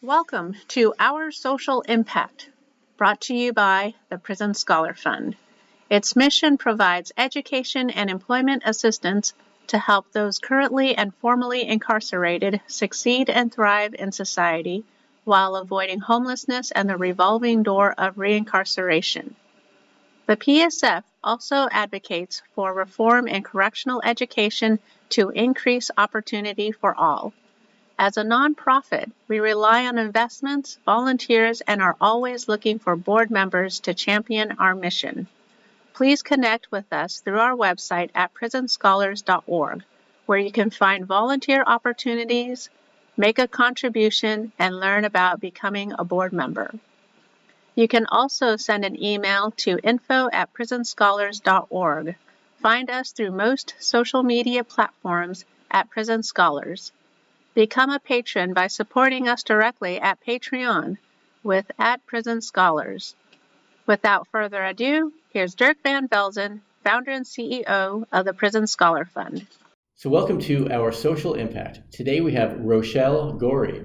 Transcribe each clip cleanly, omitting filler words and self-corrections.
Welcome to Our Social Impact, brought to you by the Prison Scholar Fund. Its mission provides education and employment assistance to help those currently and formerly incarcerated succeed and thrive in society while avoiding homelessness and the revolving door of reincarceration. The PSF also advocates for reform in correctional education to increase opportunity for all. As a nonprofit, we rely on investments, volunteers, and are always looking for board members to champion our mission. Please connect with us through our website at prisonscholars.org, where you can find volunteer opportunities, make a contribution, and learn about becoming a board member. You can also send an email to info@prisonscholars.org. Find us through most social media platforms at Prison Scholars. Become a patron by supporting us directly at Patreon with @Prison Scholars. Without further ado, here's Dirk Van Velzen, founder and CEO of the Prison Scholar Fund. So welcome to Our Social Impact. Today we have Rochelle Gorey,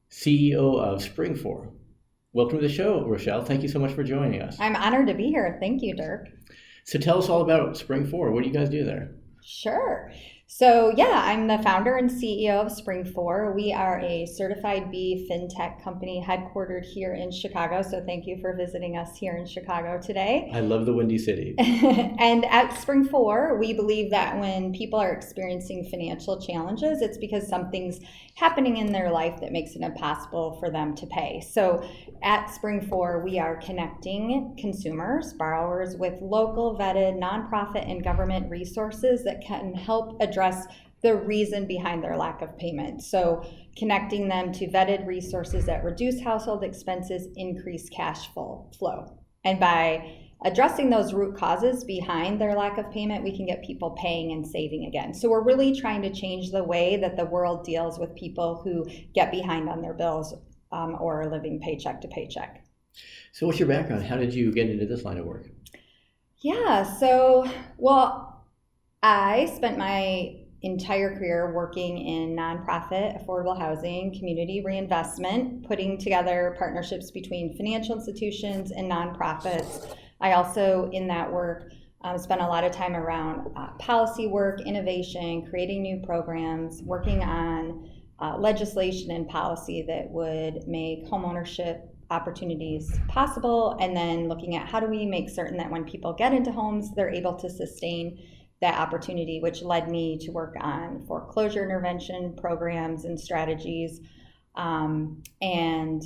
CEO of SpringFour. Welcome to the show, Rochelle. Thank you so much for joining us. I'm honored to be here. Thank you, Dirk. So tell us all about SpringFour. What do you guys do there? Sure. So I'm the founder and CEO of SpringFour. We are a certified B fintech company headquartered here in Chicago. So thank you for visiting us here in Chicago today. I love the Windy City. And at SpringFour, we believe that when people are experiencing financial challenges, it's because something's happening in their life that makes it impossible for them to pay. So at SpringFour, we are connecting consumers, borrowers, with local vetted nonprofit and government resources that can help address the reason behind their lack of payment. So connecting them to vetted resources that reduce household expenses, increase cash flow. And by addressing those root causes behind their lack of payment, we can get people paying and saving again. So we're really trying to change the way that the world deals with people who get behind on their bills or are living paycheck to paycheck. So what's your background? How did you get into this line of work? I spent my entire career working in nonprofit, affordable housing, community reinvestment, putting together partnerships between financial institutions and nonprofits. I also, in that work, spent a lot of time around policy work, innovation, creating new programs, working on legislation and policy that would make homeownership opportunities possible, and then looking at how do we make certain that when people get into homes, they're able to sustain that opportunity, which led me to work on foreclosure intervention programs and strategies. And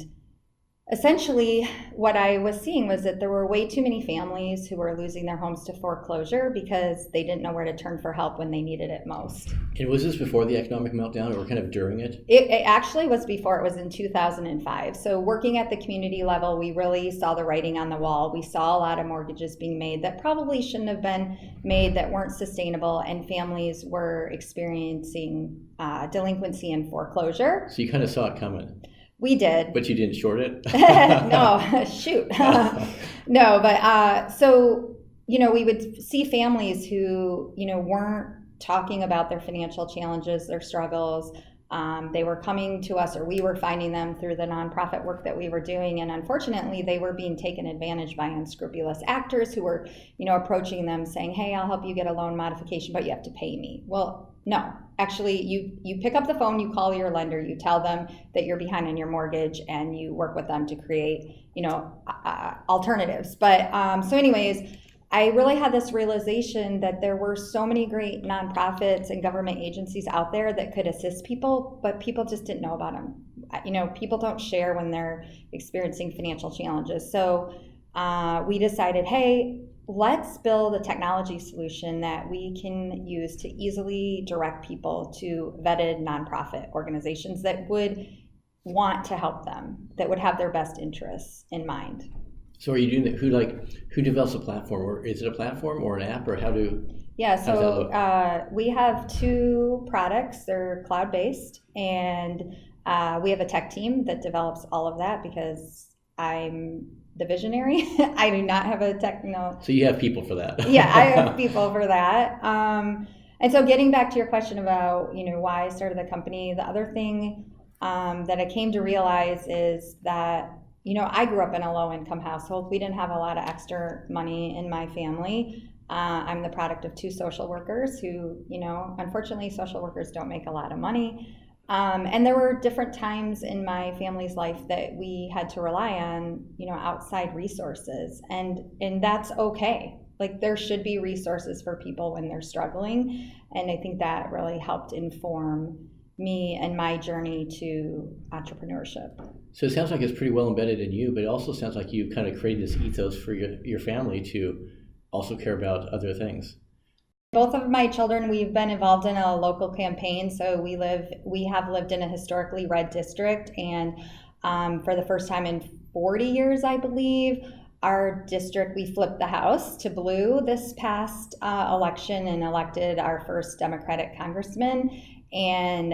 essentially, what I was seeing was that there were way too many families who were losing their homes to foreclosure because they didn't know where to turn for help when they needed it most. And was this before the economic meltdown or kind of during it? It actually was before. It was in 2005. So working at the community level, we really saw the writing on the wall. We saw a lot of mortgages being made that probably shouldn't have been made, that weren't sustainable, and families were experiencing delinquency and foreclosure. So you kind of saw it coming. We did. But you didn't short it? No, shoot. No, but we would see families who, weren't talking about their financial challenges, their struggles. They were coming to us, or we were finding them through the nonprofit work that we were doing. And unfortunately, they were being taken advantage by unscrupulous actors who were, approaching them saying, hey, I'll help you get a loan modification, but you have to pay me. Well, no, actually, you pick up the phone, you call your lender, you tell them that you're behind on your mortgage, and you work with them to create, alternatives. But I really had this realization that there were so many great nonprofits and government agencies out there that could assist people, but people just didn't know about them. People don't share when they're experiencing financial challenges. So we decided, hey, let's build a technology solution that we can use to easily direct people to vetted nonprofit organizations that would want to help them, that would have their best interests in mind. So are you doing that? Who develops a platform? Or is it a platform or an app, or how do? Yeah, so we have two products. They're cloud-based, and we have a tech team that develops all of that because I'm the visionary. I do not have a techno. So you have people for that. Yeah, I have people for that. And so getting back to your question about, why I started the company, the other thing that I came to realize is that, I grew up in a low-income household. We didn't have a lot of extra money in my family. I'm the product of 2 social workers who, unfortunately, social workers don't make a lot of money. And there were different times in my family's life that we had to rely on, outside resources. And that's okay. Like, there should be resources for people when they're struggling. And I think that really helped inform me and my journey to entrepreneurship. So it sounds like it's pretty well embedded in you, but it also sounds like you kind of created this ethos for your family to also care about other things. Both of my children, we've been involved in a local campaign. So we have lived in a historically red district, and for the first time in 40 years, I believe, our district, we flipped the House to blue this past election and elected our first Democratic congressman. And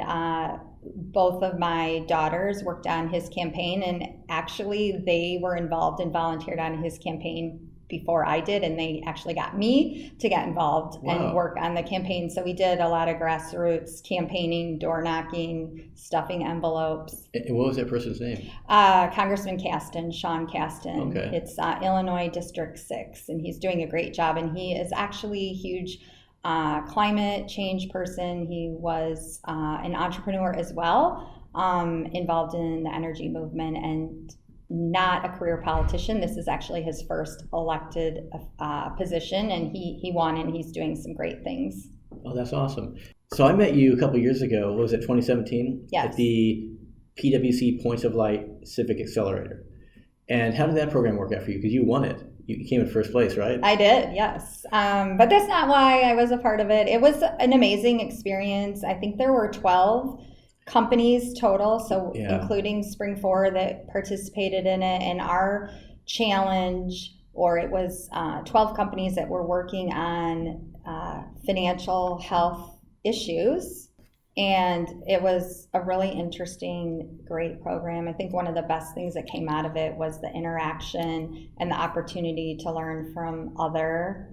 both of my daughters worked on his campaign, and actually they were involved and volunteered on his campaign before I did, and they actually got me to get involved and work on the campaign. So we did a lot of grassroots campaigning, door knocking, stuffing envelopes. And what was that person's name? Congressman Caston, Shaun Caston. Okay. It's Illinois District 6, and he's doing a great job. And he is actually a huge climate change person. He was an entrepreneur as well, involved in the energy movement, and not a career politician. This is actually his first elected position, and he won, and he's doing some great things. Oh, that's awesome. So I met you a couple of years ago. What was it, 2017? Yes. At the PwC Points of Light Civic Accelerator. And how did that program work out for you? Because you won it. You came in first place, right? I did, yes. But that's not why I was a part of it. It was an amazing experience. I think there were 12 companies total, so including SpringFour that participated in it, and our challenge, or it was 12 companies that were working on financial health issues, and it was a really interesting, great program. I think one of the best things that came out of it was the interaction and the opportunity to learn from other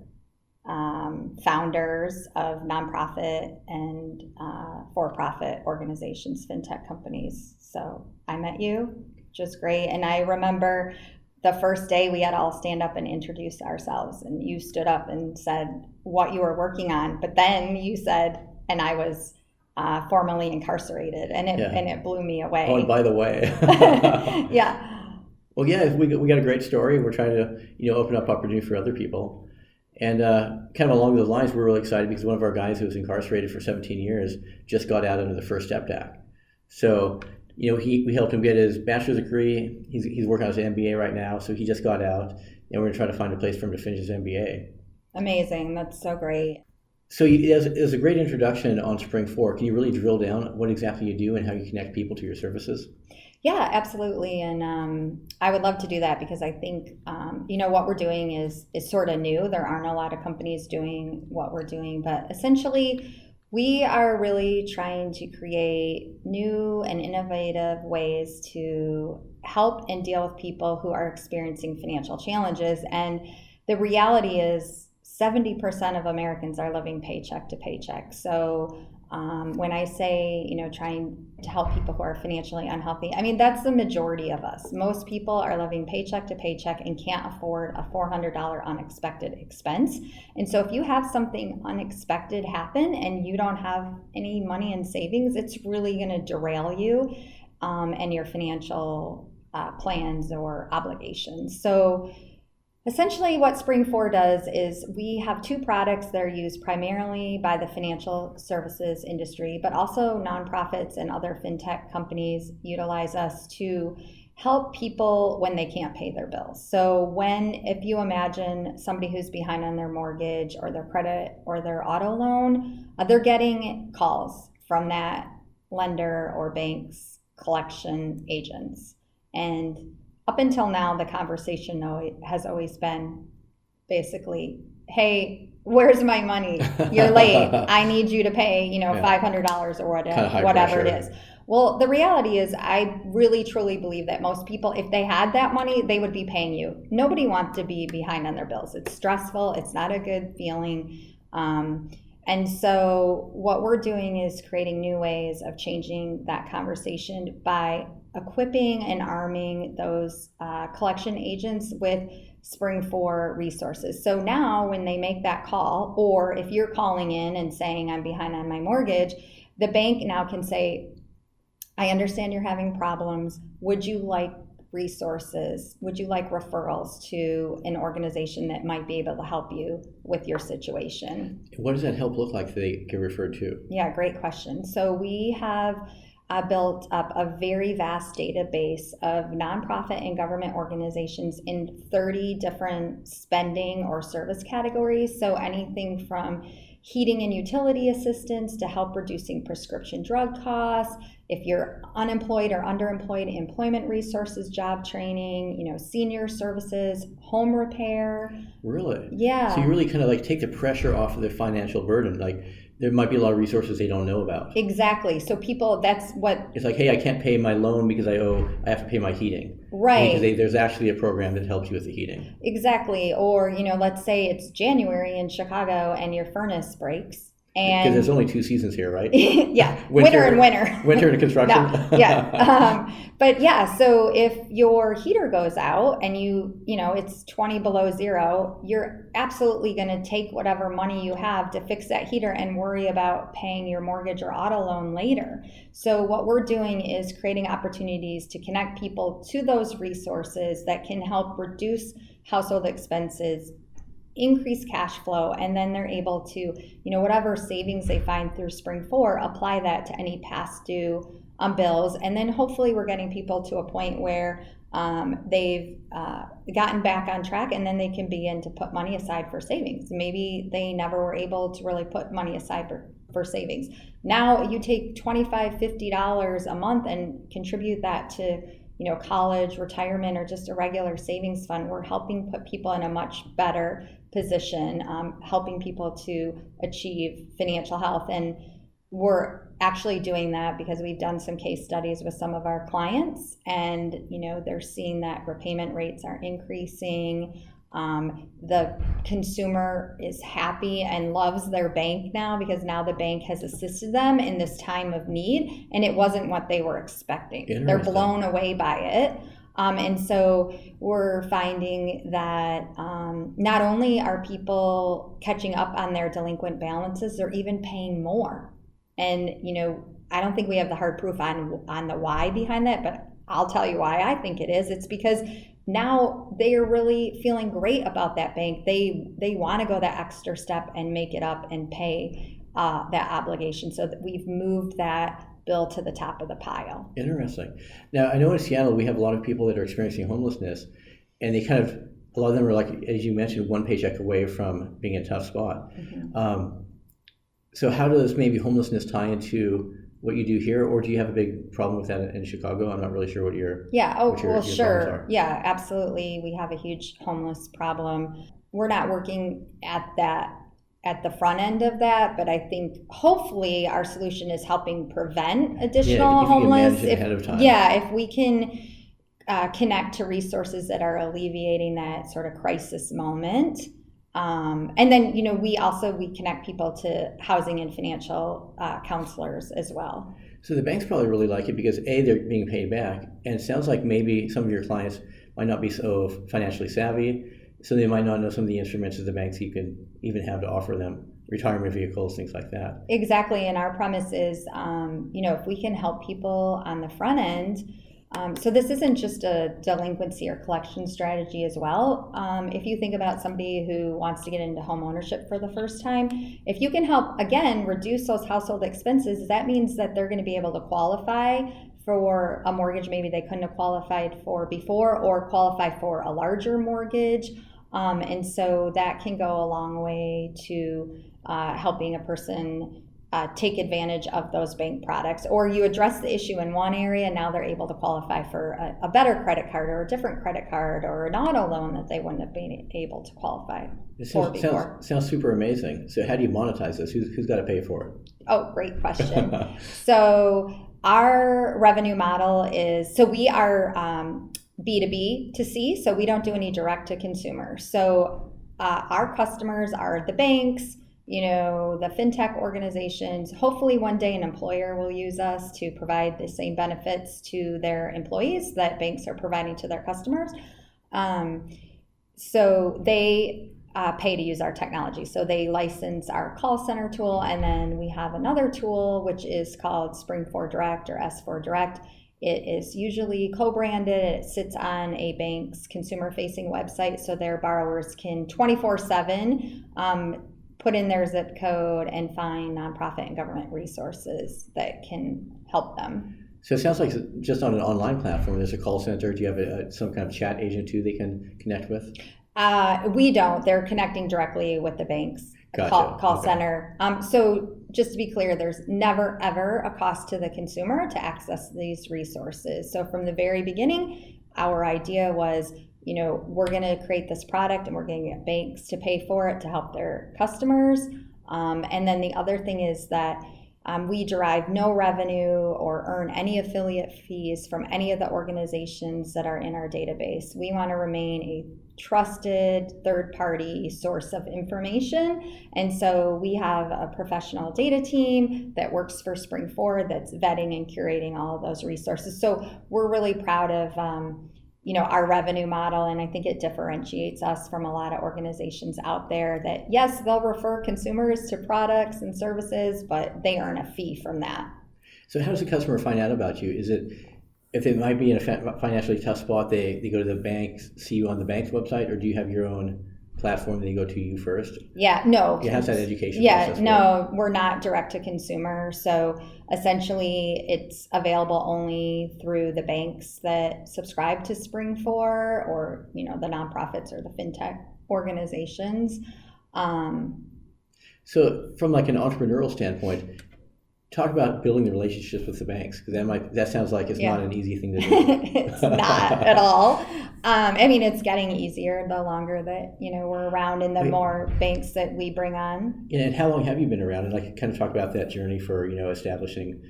founders of nonprofit and for-profit organizations, fintech companies. So I met you, which was great. And I remember the first day we had all stand up and introduce ourselves, and you stood up and said what you were working on. But then you said, and I was formerly incarcerated, and it blew me away. Oh, and by the way. Yeah. Well, yeah, we got a great story. We're trying to open up opportunity for other people. And kind of along those lines, we're really excited because one of our guys who was incarcerated for 17 years just got out under the First Step Act. So, we helped him get his bachelor's degree. He's working on his MBA right now, so he just got out, and we're going to try to find a place for him to finish his MBA. Amazing. That's so great. So it was a great introduction on SpringFour. Can you really drill down what exactly you do and how you connect people to your services? Yeah, absolutely. And I would love to do that because I think, what we're doing is sort of new. There aren't a lot of companies doing what we're doing, but essentially we are really trying to create new and innovative ways to help and deal with people who are experiencing financial challenges. And the reality is 70% of Americans are living paycheck to paycheck. So when I say, trying to help people who are financially unhealthy, I mean, that's the majority of us. Most people are living paycheck to paycheck and can't afford a $400 unexpected expense. And so if you have something unexpected happen and you don't have any money in savings, it's really going to derail you and your financial plans or obligations. So essentially what SpringFour does is we have 2 products that are used primarily by the financial services industry, but also nonprofits and other fintech companies utilize us to help people when they can't pay their bills. So if you imagine somebody who's behind on their mortgage or their credit or their auto loan, they're getting calls from that lender or bank's collection agents. And up until now, the conversation has always been basically, hey, where's my money? You're late. I need you to pay, $500 or whatever it is. Well, the reality is I really, truly believe that most people, if they had that money, they would be paying you. Nobody wants to be behind on their bills. It's stressful. It's not a good feeling. And so what we're doing is creating new ways of changing that conversation by equipping and arming those collection agents with SpringFour resources. So now when they make that call, or if you're calling in and saying I'm behind on my mortgage, the bank now can say, I understand you're having problems. Would you like resources? Would you like referrals to an organization that might be able to help you with your situation? What does that help look like that they get referred to? Yeah, great question. So we have built up a very vast database of nonprofit and government organizations in 30 different spending or service categories. So anything from heating and utility assistance to help reducing prescription drug costs. If you're unemployed or underemployed, employment resources, job training, senior services, home repair. Really? Yeah. So you really kind of like take the pressure off of the financial burden. Like there might be a lot of resources they don't know about. Exactly. So people, that's what... It's like, hey, I can't pay my loan because I have to pay my heating. Right. Because there's actually a program that helps you with the heating. Exactly. Or, let's say it's January in Chicago and your furnace breaks. Because there's only 2 seasons here, right? Yeah, winter and winter. Winter and construction. No, yeah. But yeah, so if your heater goes out and it's 20 below zero, you're absolutely going to take whatever money you have to fix that heater and worry about paying your mortgage or auto loan later. So what we're doing is creating opportunities to connect people to those resources that can help reduce household expenses, increase cash flow, and then they're able to, whatever savings they find through SpringFour, apply that to any past due bills. And then hopefully we're getting people to a point where they've gotten back on track, and then they can begin to put money aside for savings. Maybe they never were able to really put money aside for savings. Now you take $25, $50 a month and contribute that to college, retirement, or just a regular savings fund. We're helping put people in a much better position, helping people to achieve financial health. And we're actually doing that because we've done some case studies with some of our clients, and they're seeing that repayment rates are increasing. The consumer is happy and loves their bank now because now the bank has assisted them in this time of need, and it wasn't what they were expecting. They're blown away by it. And so we're finding that not only are people catching up on their delinquent balances, they're even paying more. And, I don't think we have the hard proof on the why behind that, but I'll tell you why I think it is. It's because now they are really feeling great about that bank. They want to go that extra step and make it up and pay that obligation, so that we've moved that bill to the top of the pile. Interesting. Now, I know in Seattle we have a lot of people that are experiencing homelessness, and a lot of them are, like, as you mentioned, one paycheck away from being in a tough spot. Mm-hmm. So how does maybe homelessness tie into what you do here, or do you have a big problem with that in Chicago? I'm not really sure what your sure. Are. Yeah, absolutely. We have a huge homeless problem. We're not working at the front end of that, but I think hopefully our solution is helping prevent additional homeless. Ahead of time. If we can connect to resources that are alleviating that sort of crisis moment. And then, we connect people to housing and financial counselors as well. So the banks probably really like it because they're being paid back, and it sounds like maybe some of your clients might not be so financially savvy, so they might not know some of the instruments of the banks you can even have to offer them, retirement vehicles, things like that. Exactly, and our premise is, if we can help people on the front end. So this isn't just a delinquency or collection strategy as well. If you think about somebody who wants to get into home ownership for the first time, if you can help, again, reduce those household expenses, that means that they're going to be able to qualify for a mortgage maybe they couldn't have qualified for before, or qualify for a larger mortgage. And so that can go a long way to helping a person take advantage of those bank products. Or you address the issue in one area, now they're able to qualify for a better credit card or a different credit card or an auto loan that they wouldn't have been able to qualify for before. Sounds super amazing. So how do you monetize this? Who's got to pay for it? Oh, great question. So our revenue model is, so we are B2B to C, so we don't do any direct to consumer. So our customers are the banks, the fintech organizations. Hopefully one day an employer will use us to provide the same benefits to their employees that banks are providing to their customers. So they pay to use our technology. So they license our call center tool, and then we have another tool which is called SpringFour Direct or S4 Direct. It is usually co-branded. It sits on a bank's consumer-facing website, so their borrowers can 24/7 put in their zip code and find nonprofit and government resources that can help them. So it sounds like just on an online platform, there's a call center. Do you have some kind of chat agent too they can connect with? We don't. They're connecting directly with the bank's call center. So just to be clear, there's never, ever a cost to the consumer to access these resources. So from the very beginning, our idea was, we're going to create this product and we're going to get banks to pay for it to help their customers. And then the other thing is that we derive no revenue or earn any affiliate fees from any of the organizations that are in our database. We want to remain a trusted third-party source of information. And so we have a professional data team that works for SpringFour that's vetting and curating all of those resources. So we're really proud of our revenue model, and I think it differentiates us from a lot of organizations out there that, yes, they'll refer consumers to products and services, but they earn a fee from that. So how does the customer find out about you? Is it, if they might be in a financially tough spot, they go to the bank, see you on the bank's website, or do you have your own platform that they go to you first? Yeah, no. You have that education process. Yeah, no, we're not direct to consumer. So essentially it's available only through the banks that subscribe to SpringFour or, the nonprofits or the fintech organizations. So from like an entrepreneurial standpoint, talk about building the relationships with the banks, because that sounds like it's not an easy thing to do. It's not at all. It's getting easier the longer that we're around and the more banks that we bring on. And how long have you been around? And like kind of talk about that journey for establishing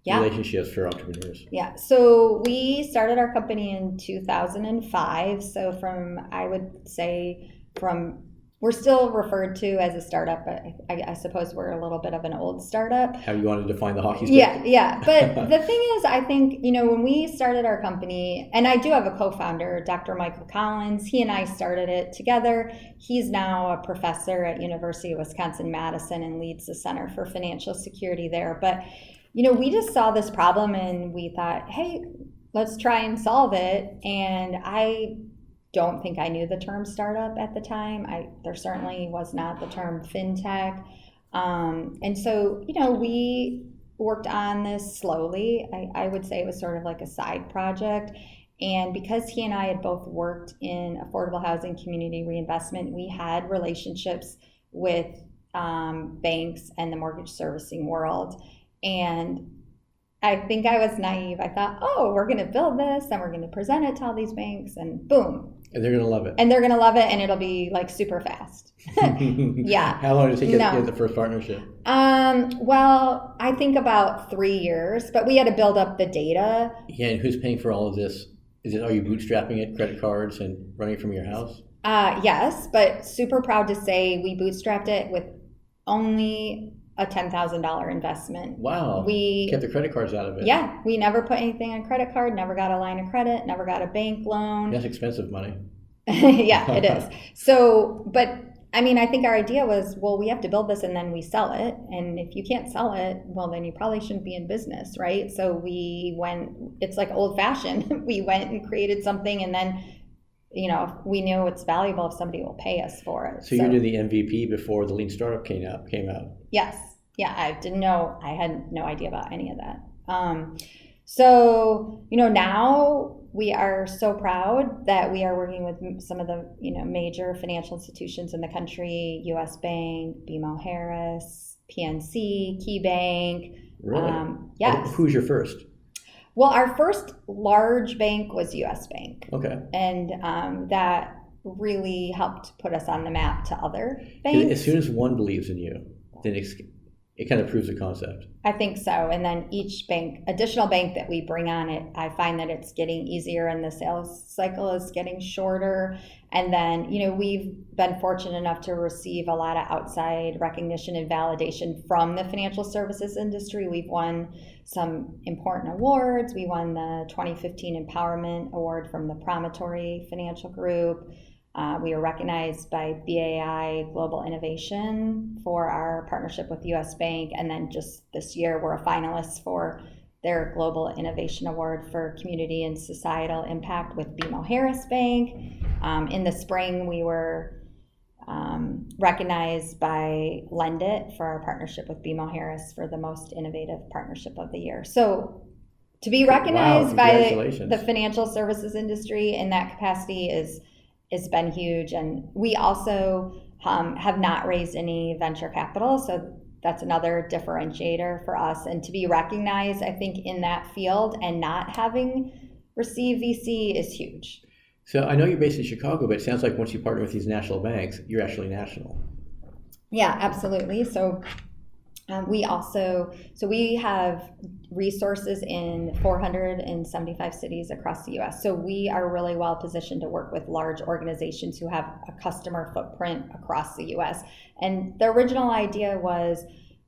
relationships for entrepreneurs. Yeah. So we started our company in 2005. So we're still referred to as a startup, but I suppose we're a little bit of an old startup. How you want to define the hockey stick? Yeah. But the thing is, I think, when we started our company, and I do have a co-founder, Dr. Michael Collins, he and I started it together. He's now a professor at University of Wisconsin-Madison and leads the Center for Financial Security there. But, we just saw this problem and we thought, hey, let's try and solve it. And I don't think I knew the term startup at the time. There certainly was not the term fintech. And so, we worked on this slowly. I would say it was sort of like a side project. And because he and I had both worked in affordable housing community reinvestment, we had relationships with banks and the mortgage servicing world. And I think I was naive. I thought, we're going to build this and we're going to present it to all these banks, and boom. And they're going to love it. And they're going to love it, and it'll be like super fast. Yeah. How long did it take you to get the first partnership? Well, I think about 3 years, but we had to build up the data. Yeah, and who's paying for all of this? Are you bootstrapping it, credit cards, and running it from your house? Yes, but super proud to say we bootstrapped it with only a $10,000 investment. Wow. We kept the credit cards out of it. Yeah. We never put anything on credit card, never got a line of credit, never got a bank loan. That's expensive money. Yeah, it is. So, but I think our idea was, well, we have to build this and then we sell it. And if you can't sell it, well, then you probably shouldn't be in business, right? So it's like old fashioned. We went and created something, and then, we knew it's valuable if somebody will pay us for it. So you did the MVP before the Lean Startup came out? Yes. Yeah, I didn't know. I had no idea about any of that. So, now we are so proud that we are working with some of the, major financial institutions in the country: U.S. Bank, BMO Harris, PNC, KeyBank. Really? Yes. Who's your first? Well, our first large bank was U.S. Bank. Okay. And that really helped put us on the map to other banks. As soon as one believes in you, then it kind of proves the concept. I think so. And then each additional bank that we bring on it, I find that it's getting easier and the sales cycle is getting shorter. And then, we've been fortunate enough to receive a lot of outside recognition and validation from the financial services industry. We've won some important awards. We won the 2015 Empowerment Award from the Promontory Financial Group. We were recognized by BAI Global Innovation for our partnership with US Bank. And then just this year, we're a finalist for their Global Innovation Award for Community and Societal Impact with BMO Harris Bank. In the spring, we were recognized by Lendit for our partnership with BMO Harris for the most innovative partnership of the year. So to be recognized by the financial services industry in that capacity has been huge. And we also have not raised any venture capital, so that's another differentiator for us. And to be recognized, I think, in that field and not having received VC is huge. So I know you're based in Chicago, but it sounds like once you partner with these national banks, you're actually national. Yeah, absolutely. So we have resources in 475 cities across the U.S. So we are really well positioned to work with large organizations who have a customer footprint across the U.S. And the original idea was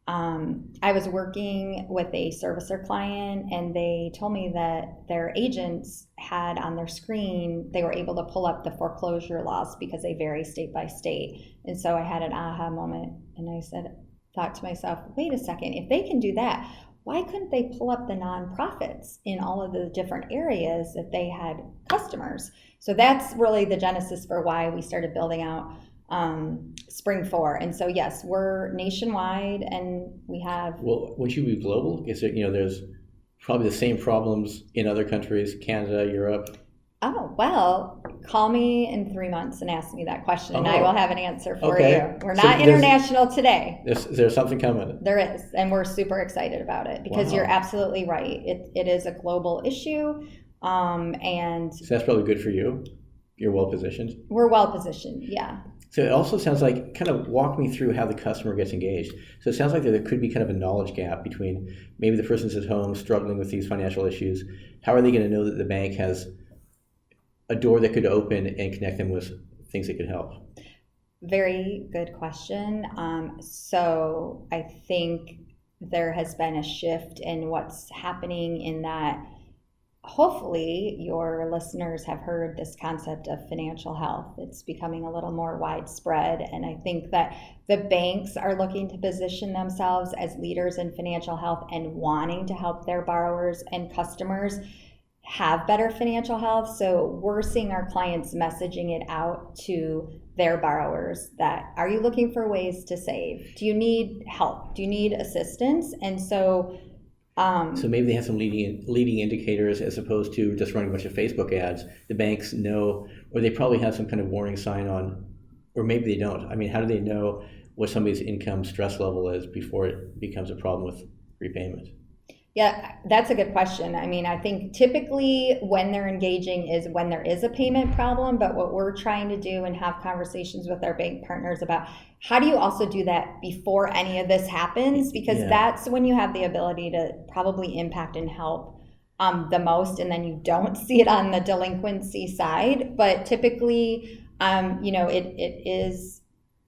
I was working with a servicer client, and they told me that their agents had on their screen, they were able to pull up the foreclosure laws because they vary state by state. And so I had an aha moment, and I thought to myself, wait a second, if they can do that, why couldn't they pull up the nonprofits in all of the different areas that they had customers? So that's really the genesis for why we started building out SpringFour. And so, yes, we're nationwide, and we have... Well, would you be global? Is it, there's probably the same problems in other countries, Canada, Europe. Oh, well, call me in 3 months and ask me that question, and I will have an answer for you. We're not international today. There's something coming. There is, and we're super excited about it because you're absolutely right. It is a global issue, and... So that's probably good for you. You're well positioned. We're well positioned, yeah. So it also sounds like, kind of walk me through how the customer gets engaged. So it sounds like there could be kind of a knowledge gap between maybe the person's at home struggling with these financial issues. How are they going to know that the bank has a door that could open and connect them with things that could help? Very good question. So I think there has been a shift in what's happening in that. Hopefully your listeners have heard this concept of financial health. It's becoming a little more widespread. And I think that the banks are looking to position themselves as leaders in financial health and wanting to help their borrowers and customers have better financial health. So we're seeing our clients messaging it out to their borrowers that, are you looking for ways to save? Do you need help? Do you need assistance? And so maybe they have some leading indicators as opposed to just running a bunch of Facebook ads. The banks know, or they probably have some kind of warning sign on, or maybe they don't. I mean, how do they know what somebody's income stress level is before it becomes a problem with repayment? Yeah, that's a good question. I mean, I think typically when they're engaging is when there is a payment problem, but what we're trying to do and have conversations with our bank partners about, how do you also do that before any of this happens? Because that's when you have the ability to probably impact and help the most, and then you don't see it on the delinquency side. But typically, it is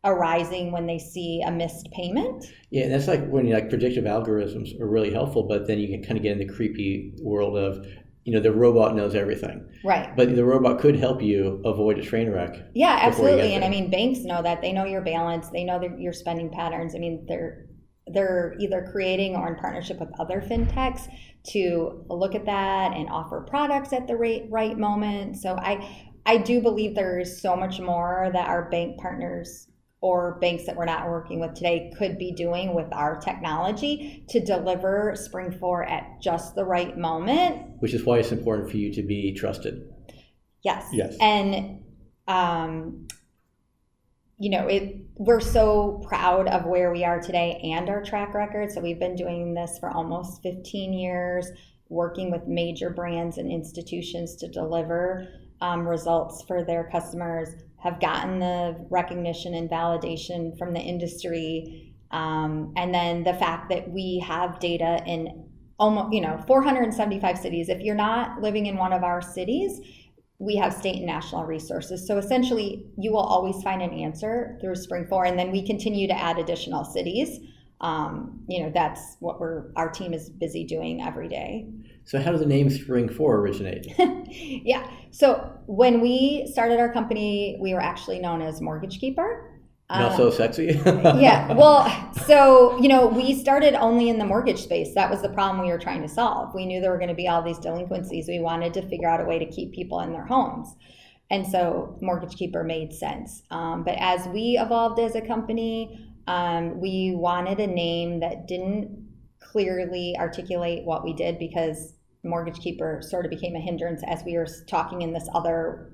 arising when they see a missed payment. Yeah, and that's like when predictive algorithms are really helpful, but then you can kind of get in the creepy world of, the robot knows everything. Right. But the robot could help you avoid a train wreck. Yeah, absolutely. And I mean, banks know that. They know your balance. They know your spending patterns. I mean, they're either creating or in partnership with other fintechs to look at that and offer products at the right moment. So I do believe there is so much more that our bank partners or banks that we're not working with today could be doing with our technology to deliver SpringFour at just the right moment. Which is why it's important for you to be trusted. Yes. And, we're so proud of where we are today and our track record. So we've been doing this for almost 15 years, working with major brands and institutions to deliver results for their customers, have gotten the recognition and validation from the industry And then the fact that we have data in almost 475 cities. If you're not living in one of our cities, we have state and national resources. So essentially, you will always find an answer through SpringFour, and then we continue to add additional cities. That's what our team is busy doing every day. So how did the name SpringFour originate? Yeah. So when we started our company, we were actually known as Mortgage Keeper. Not so sexy. Yeah. Well, so, we started only in the mortgage space. That was the problem we were trying to solve. We knew there were going to be all these delinquencies. We wanted to figure out a way to keep people in their homes. And so Mortgage Keeper made sense. But as we evolved as a company, we wanted a name that didn't clearly articulate what we did, because Mortgage Keeper sort of became a hindrance as we were talking in this other,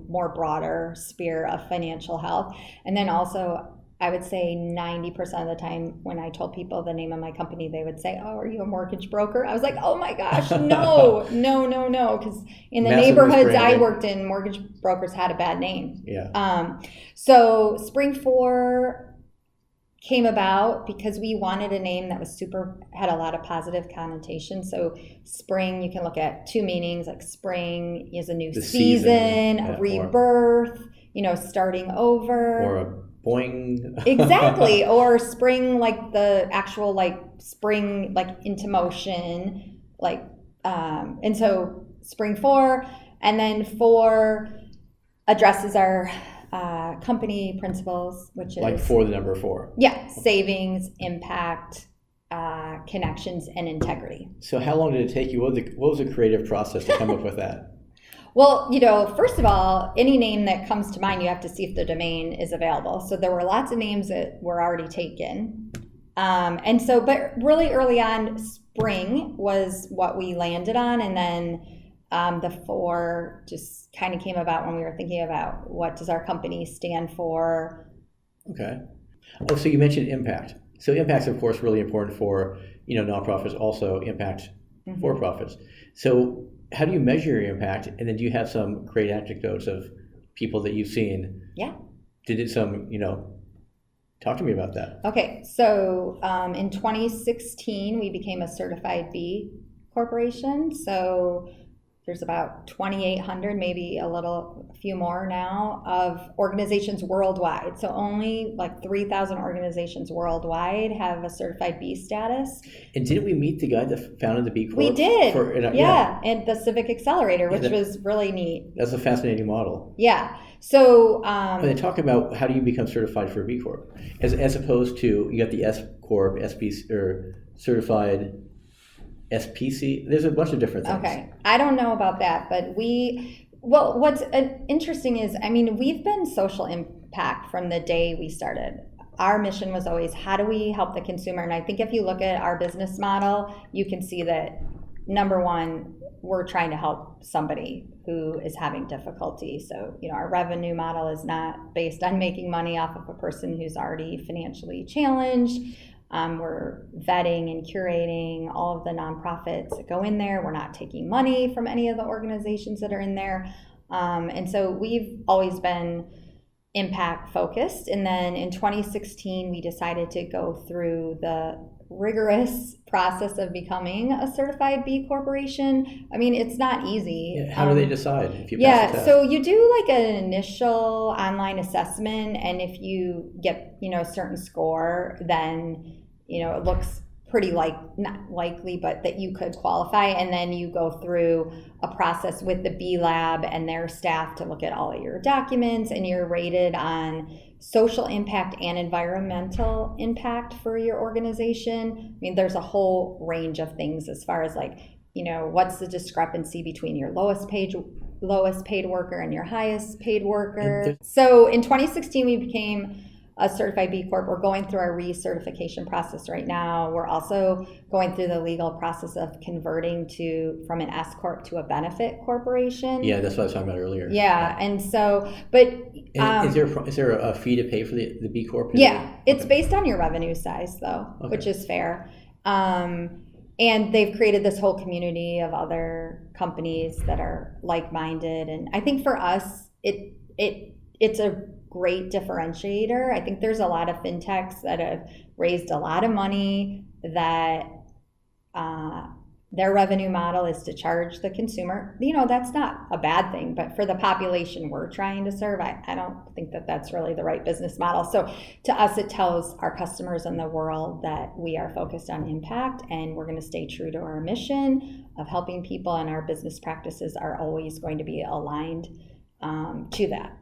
more broader sphere of financial health. And then also, I would say 90% of the time when I told people the name of my company, they would say, "Oh, are you a mortgage broker?" I was like, "Oh my gosh, no." Because in the neighborhoods I worked in, mortgage brokers had a bad name. Yeah. So SpringFour came about because we wanted a name that was had a lot of positive connotations. So spring, you can look at two meanings, like spring is a new season, a rebirth, starting over. Or a boing. Exactly. Or spring, like the actual spring, into motion, and so SpringFour, and then four addresses our company principles, which is like for the number 4. Yeah, savings, impact, connections, and integrity. So how long did it take you? What was the creative process to come up with that? Well, first of all, any name that comes to mind, you have to see if the domain is available. So there were lots of names that were already taken. But really early on, spring was what we landed on, and then the 4 just kind of came about when we were thinking about what does our company stand for. Okay. Oh, so you mentioned impact. So impact's of course really important for nonprofits, also impact for-profits. So how do you measure your impact? And then do you have some great anecdotes of people that you've seen? Yeah. Did some talk to me about that. Okay. So in 2016 we became a certified B corporation. So there's about 2,800, maybe a few more now, of organizations worldwide. So only 3,000 organizations worldwide have a certified B status. And didn't we meet the guy that founded the B Corp? We did. And the Civic Accelerator, which was really neat. That's a fascinating model. Yeah. So and they talk about how do you become certified for a B Corp, as opposed to you got the S Corp, SPC, or certified SPC. There's a bunch of different things. Okay. I don't know about that, but what's interesting is, we've been social impact from the day we started. Our mission was always, how do we help the consumer? And I think if you look at our business model, you can see that, number one, we're trying to help somebody who is having difficulty. So, our revenue model is not based on making money off of a person who's already financially challenged. We're vetting and curating all of the nonprofits that go in there. We're not taking money from any of the organizations that are in there. And so we've always been impact focused. And then in 2016, we decided to go through the rigorous process of becoming a certified B corporation. It's not easy. Yeah, how do they decide if you pass the test? So you do an initial online assessment, and if you get a certain score, then it looks pretty not likely, but that you could qualify, and then you go through a process with the B Lab and their staff to look at all of your documents, and you're rated on social impact and environmental impact for your organization. There's a whole range of things as far as what's the discrepancy between your lowest paid worker and your highest paid worker. So in 2016 we became a certified B Corp. We're going through our recertification process right now. We're also going through the legal process of converting from an S Corp to a benefit corporation. Yeah, that's what I was talking about earlier. Yeah, and so, but is there a fee to pay for the B Corp? Yeah, it's based on your revenue size though, which is fair. And they've created this whole community of other companies that are like-minded. And I think for us, it's a great differentiator. I think there's a lot of fintechs that have raised a lot of money that their revenue model is to charge the consumer. That's not a bad thing, but for the population we're trying to serve, I don't think that that's really the right business model. So to us, it tells our customers in the world that we are focused on impact, and we're going to stay true to our mission of helping people, and our business practices are always going to be aligned to that.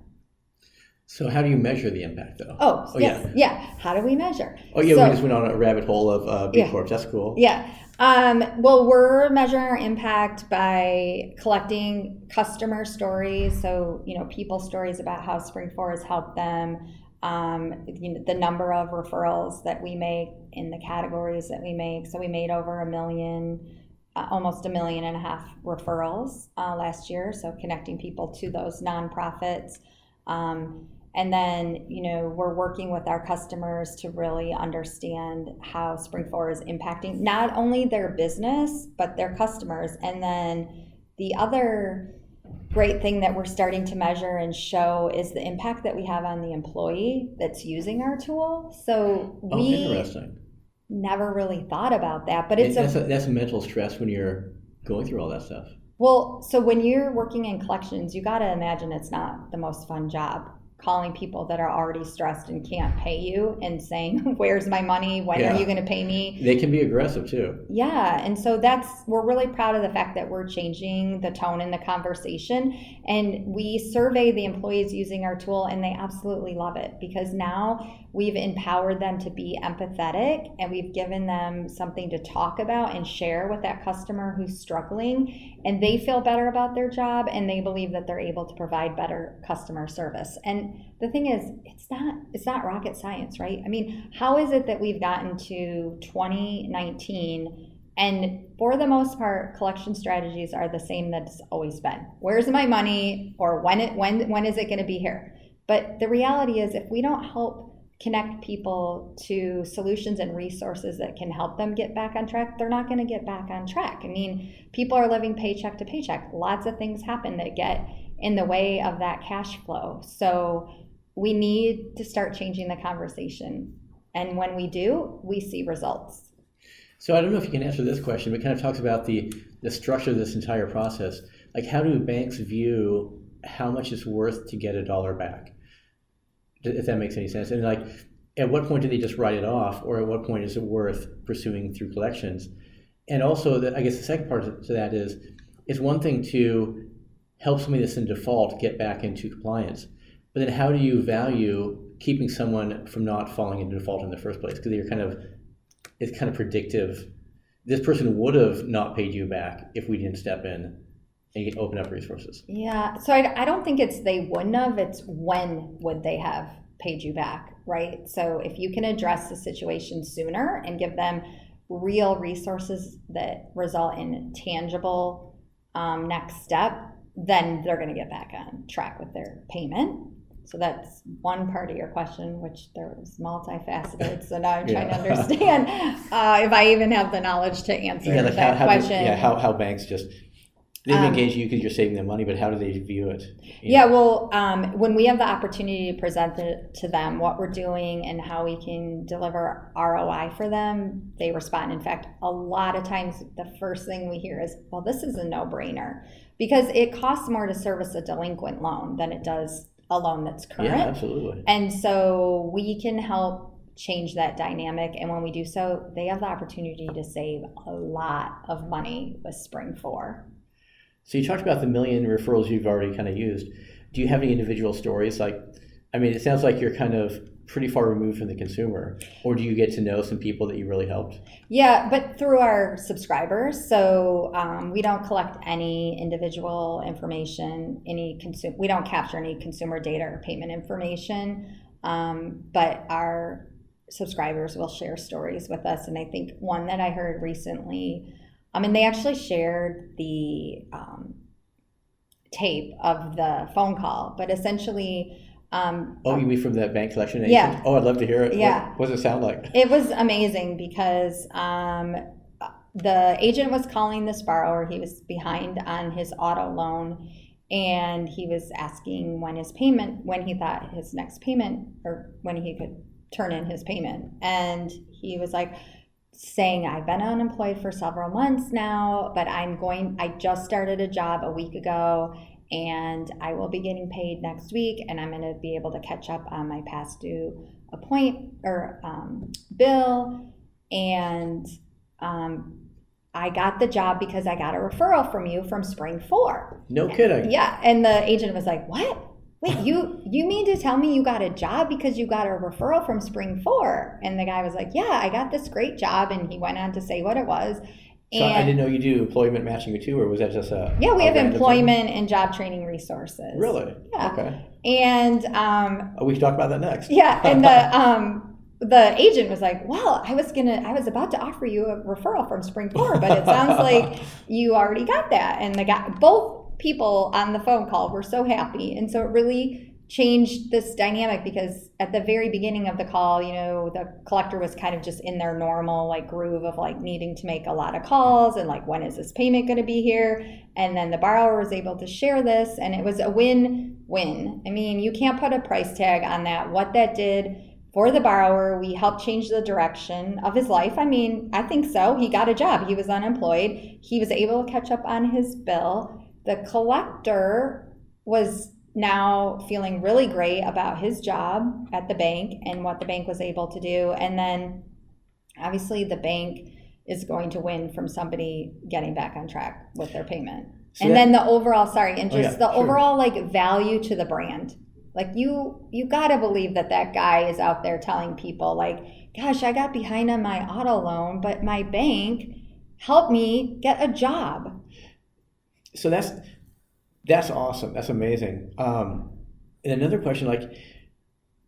So how do you measure the impact, though? Oh yes. Yeah. How do we measure? We just went on a rabbit hole of B Corps. That's cool. Yeah. Well, we're measuring our impact by collecting customer stories. So, people stories about how SpringFour has helped them, the number of referrals that we make in the categories that we make. So we made over 1 million, almost 1.5 million referrals last year. So connecting people to those nonprofits. And then, we're working with our customers to really understand how SpringFour is impacting not only their business, but their customers. And then the other great thing that we're starting to measure and show is the impact that we have on the employee that's using our tool. So interesting. Never really thought about that, but that's a mental stress when you're going through all that stuff. Well, so when you're working in collections, you got to imagine it's not the most fun job, calling people that are already stressed and can't pay you and saying, where's my money? When are you going to pay me? They can be aggressive too. Yeah. And so we're really proud of the fact that we're changing the tone in the conversation. And we survey the employees using our tool, and they absolutely love it, because now we've empowered them to be empathetic, and we've given them something to talk about and share with that customer who's struggling, and they feel better about their job, and they believe that they're able to provide better customer service. And the thing is, it's not rocket science, right? I mean, how is it that we've gotten to 2019 and for the most part, collection strategies are the same that it's always been? Where's my money? Or when is it going to be here? But the reality is, if we don't help connect people to solutions and resources that can help them get back on track, they're not going to get back on track. I mean, people are living paycheck to paycheck. Lots of things happen that get in the way of that cash flow. So we need to start changing the conversation. And when we do, we see results. So I don't know if you can answer this question, but it kind of talks about the structure of this entire process. Like, how do banks view how much it's worth to get $1 back? If that makes any sense. And like, at what point do they just write it off, or at what point is it worth pursuing through collections? And also, I guess the second part to that is, it's one thing to help somebody that's in default get back into compliance, but then how do you value keeping someone from not falling into default in the first place? Because it's kind of predictive. This person would have not paid you back if we didn't step in and open up resources. Yeah, so I don't think it's they wouldn't have, it's when would they have paid you back, right? So if you can address the situation sooner and give them real resources that result in tangible next step, then they're going to get back on track with their payment. So that's one part of your question, which there was multifaceted. So now I'm trying to understand if I even have the knowledge to answer that question. How banks just, they've engaged you because you're saving them money, but how do they view it? Well, when we have the opportunity to present it to them, what we're doing and how we can deliver ROI for them, they respond. In fact, a lot of times the first thing we hear is, well, this is a no-brainer, because it costs more to service a delinquent loan than it does a loan that's current. Yeah, absolutely. And so we can help change that dynamic. And when we do so, they have the opportunity to save a lot of money with SpringFour. So you talked about the 1 million referrals you've already kind of used. Do you have any individual stories? It sounds like you're kind of pretty far removed from the consumer, or do you get to know some people that you really helped? Yeah, but through our subscribers. So we don't collect any individual information, we don't capture any consumer data or payment information, but our subscribers will share stories with us. And I think one that I heard recently, they actually shared the tape of the phone call, but essentially... you mean from that bank collection agent? Yeah. Oh, I'd love to hear it. Yeah. What does it sound like? It was amazing because the agent was calling this borrower. He was behind on his auto loan, And he was asking when he thought his next payment, or when he could turn in his payment. And he was like saying, I've been unemployed for several months now, but I just started a job a week ago, and I will be getting paid next week, and I'm going to be able to catch up on my past due bill. And I got the job because I got a referral from you from SpringFour. No kidding. Yeah. And the agent was like, what? Wait, you mean to tell me you got a job because you got a referral from SpringFour? And the guy was like, yeah, I got this great job. And he went on to say what it was. So I didn't know you do employment matching too, or was that just a... Yeah, we have employment and job training resources. Really? Yeah. Okay. And... we can talk about that next. Yeah, and the agent was like, well, I was about to offer you a referral from SpringFour, but it sounds like you already got that. And both people on the phone call were so happy. And so it really changed this dynamic, because at the very beginning of the call, the collector was kind of just in their normal groove of needing to make a lot of calls and when is this payment going to be here? And then the borrower was able to share this, and it was a win-win. I mean, you can't put a price tag on that. What that did for the borrower, we helped change the direction of his life. I mean, I think so. He got a job. He was unemployed. He was able to catch up on his bill. The collector was now feeling really great about his job at the bank and what the bank was able to do. And then obviously the bank is going to win from somebody getting back on track with their payment. So then the overall, overall value to the brand. You gotta believe that guy is out there telling people gosh, I got behind on my auto loan, but my bank helped me get a job. So that's awesome. That's amazing. And another question,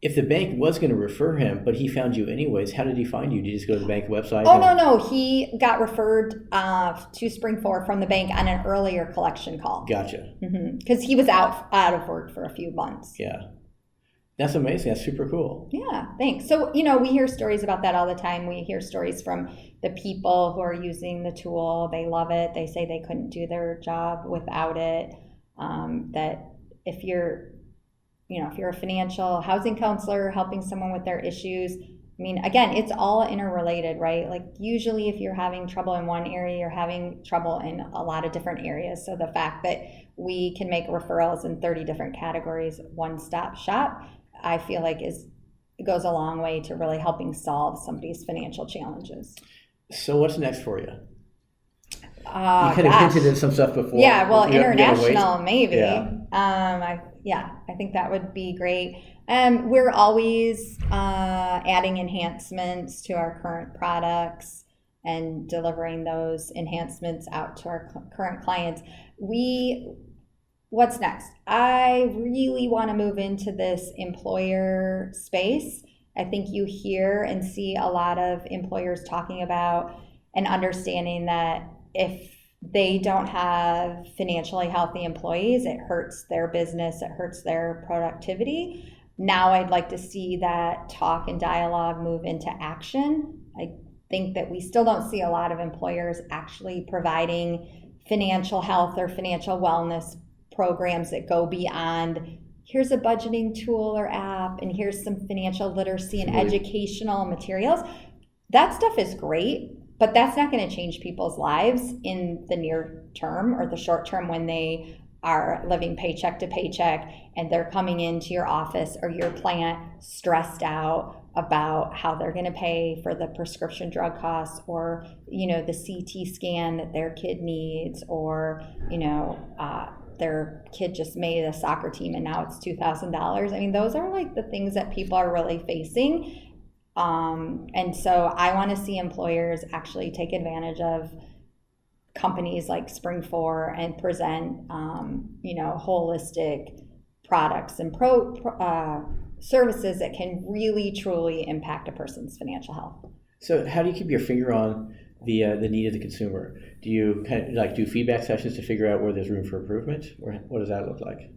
if the bank was going to refer him, but he found you anyways, how did he find you? Did you just go to the bank website? Oh, no. He got referred to SpringFour from the bank on an earlier collection call. Gotcha. Because he was out of work for a few months. Yeah. That's amazing. That's super cool. Yeah, thanks. So, we hear stories about that all the time. We hear stories from the people who are using the tool. They love it. They say they couldn't do their job without it. That if you're a financial housing counselor helping someone with their issues, I mean, again, it's all interrelated, right? Usually if you're having trouble in one area, you're having trouble in a lot of different areas. So the fact that we can make referrals in 30 different categories, one-stop shop, I feel it goes a long way to really helping solve somebody's financial challenges. So what's next for you? You kind of hinted at some stuff before. Yeah, well, international, maybe. Yeah. I think that would be great. We're always adding enhancements to our current products and delivering those enhancements out to our current clients. What's next? I really want to move into this employer space. I think you hear and see a lot of employers talking about and understanding that if they don't have financially healthy employees, it hurts their business, it hurts their productivity. Now I'd like to see that talk and dialogue move into action. I think that we still don't see a lot of employers actually providing financial health or financial wellness programs that go beyond here's a budgeting tool or app and here's some financial literacy and educational materials. That stuff is great, but that's not going to change people's lives in the near term or the short term when they are living paycheck to paycheck and they're coming into your office or your plant stressed out about how they're going to pay for the prescription drug costs or, the CT scan that their kid needs or, their kid just made a soccer team and now it's $2,000. I mean, those are the things that people are really facing. And so I want to see employers actually take advantage of companies like SpringFour and present, holistic products and services that can really, truly impact a person's financial health. So how do you keep your finger on the need of the consumer? Do you kind of do feedback sessions to figure out where there's room for improvement, or what does that look like?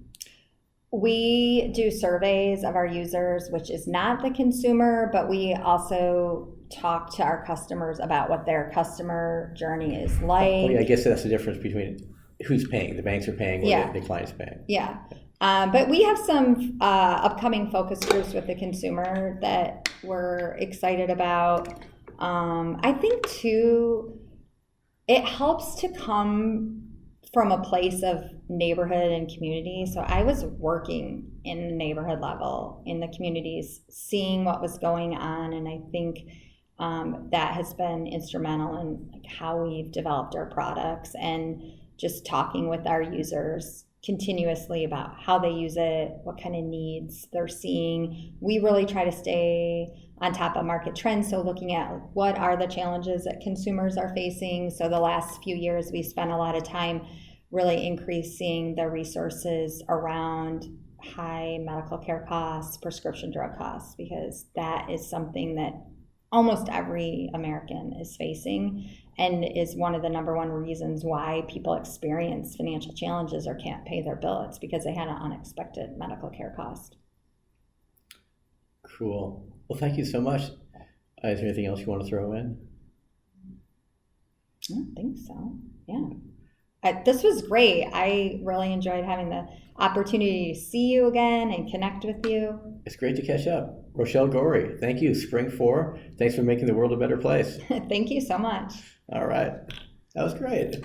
We do surveys of our users, which is not the consumer, but we also talk to our customers about what their customer journey is like. Oh, yeah, I guess that's the difference between who's paying? The banks are paying, or the client's paying? Yeah. But we have some upcoming focus groups with the consumer that we're excited about. I think, too, it helps to come from a place of neighborhood and community. So I was working in the neighborhood level in the communities, seeing what was going on, and I think that has been instrumental in like how we've developed our products and just talking with our users continuously about how they use it, what kind of needs they're seeing. We really try to stay on top of market trends, so looking at what are the challenges that consumers are facing. So the last few years we spent a lot of time really increasing the resources around high medical care costs, prescription drug costs, because that is something that almost every American is facing and is one of the number one reasons why people experience financial challenges or can't pay their bill. It's because they had an unexpected medical care cost. Cool. Well, thank you so much. Is there anything else you want to throw in? I don't think so. Yeah. This was great. I really enjoyed having the opportunity to see you again and connect with you. It's great to catch up. Rochelle Gorey, thank you. SpringFour, thanks for making the world a better place. Thank you so much. All right. That was great.